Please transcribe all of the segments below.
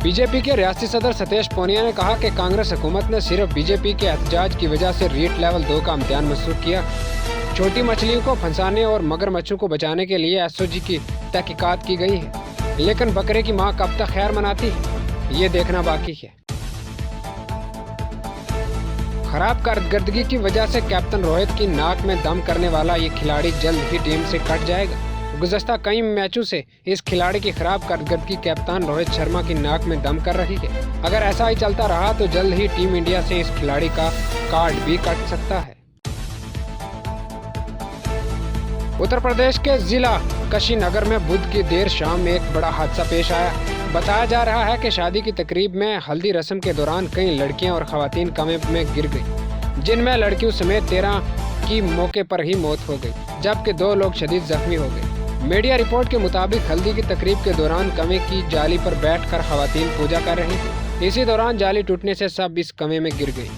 BJP के रियासती सदर सतीश पूनिया ने कहा कि कांग्रेस हुकूमत ने सिर्फ बीजेपी के एहतजाज की वजह से रीट लेवल 2 का इम्तिहान मंसूख किया। छोटी मछलियों को फंसाने और मगरमच्छों को बचाने के लिए एसओजी की तहकीकात की गई है, लेकिन बकरे की मां कब तक खैर मनाती है, ये देखना बाकी है। खराब कारकर्दगी की वजह से कैप्टन रोहित की नाक में दम करने वाला ये खिलाड़ी जल्द ही टीम से कट जाएगा। गुज़श्ता कई मैचों से इस खिलाड़ी की खराब कारकर्दगी कैप्टन रोहित शर्मा की नाक में दम कर रही है। अगर ऐसा ही चलता रहा तो जल्द ही टीम इंडिया से इस खिलाड़ी का कार्ड भी कट सकता है। उत्तर प्रदेश के जिला कुशीनगर में बुध की देर शाम में एक बड़ा हादसा पेश आया। बताया जा रहा है कि शादी की तकरीब में हल्दी रस्म के दौरान कई लड़कियां और खवातीन कुएं में गिर गई, जिनमें लड़कियों समेत 13 की मौके पर ही मौत हो गई, जबकि 2 लोग शदीद जख्मी हो गए। मीडिया रिपोर्ट के मुताबिक हल्दी की तकरीब के दौरान कुएं की जाली पर बैठकर खवातीन पूजा कर रही थी। इसी दौरान जाली टूटने से सब इस कुएं में गिर गई।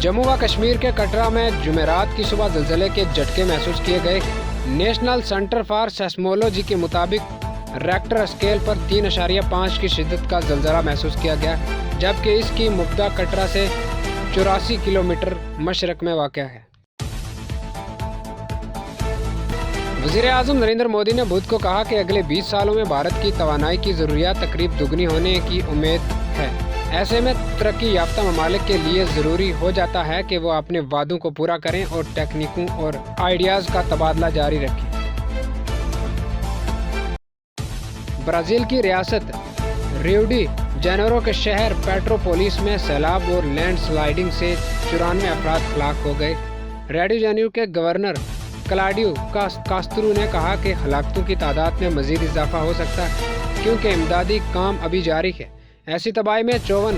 जम्मू व कश्मीर के कटरा में जुमेरात की सुबह ज़लज़ले के झटके महसूस किए गए। नेशनल सेंटर फॉर सेस्मोलॉजी के मुताबिक रेक्टर स्केल पर 3.5 की शिद्दत का ज़लज़ला महसूस किया गया, जबकि इसकी मुब्दा कटरा से 84 किलोमीटर मशरक में वाक़या है। वज़ीर-ए-आज़म नरेंद्र मोदी ने बुध को कहा कि अगले 20 सालों में भारत की तवानाई की ज़रूरियात तकरीब दुगनी होने की उम्मीद है। ऐसे में तरक्की याफ्ता ममालिक के लिए ज़रूरी हो जाता है कि वो अपने वादों को पूरा करें और टेक्निकों और आइडियाज़ का तबादला जारी रखें। ब्राज़ील की रियासत रियो डी जेनेरो के शहर पेट्रोपोलिस में सैलाब और लैंडस्लाइडिंग से 94 अफराद हलाक हो गए। रियो डी जेनेरो के गवर्नर क्लाउडियो कास्त्रो ने कहा कि हलाकतों की तादाद में मज़ीद इजाफा हो सकता है, क्योंकि इमदादी काम अभी जारी है। ऐसी तबाही में 54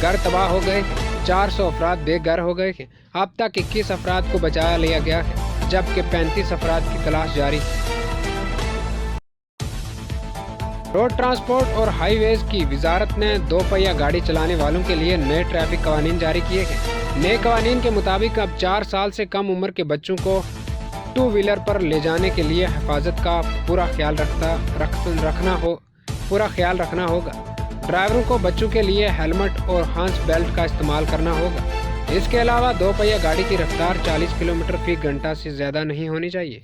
घर तबाह हो गए, 400 अफराद बेघर हो गए हैं। अब तक 21 अफराद को बचाया लिया गया है, जबकि 35 अफराद की तलाश जारी है। रोड ट्रांसपोर्ट और हाईवेज की वजारत ने 2 पहिया गाड़ी चलाने वालों के लिए नए ट्रैफिक कवानीन जारी किए हैं। नए कवानीन के मुताबिक अब 4 साल से कम उम्र के बच्चों को 2 व्हीलर पर ले जाने के लिए हिफाजत का पूरा ख्याल रखना होगा। ड्राइवरों को बच्चों के लिए हेलमेट और हंस बेल्ट का इस्तेमाल करना होगा। इसके अलावा 2 पहिया गाड़ी की रफ्तार 40 किलोमीटर फी घंटा से ज़्यादा नहीं होनी चाहिए।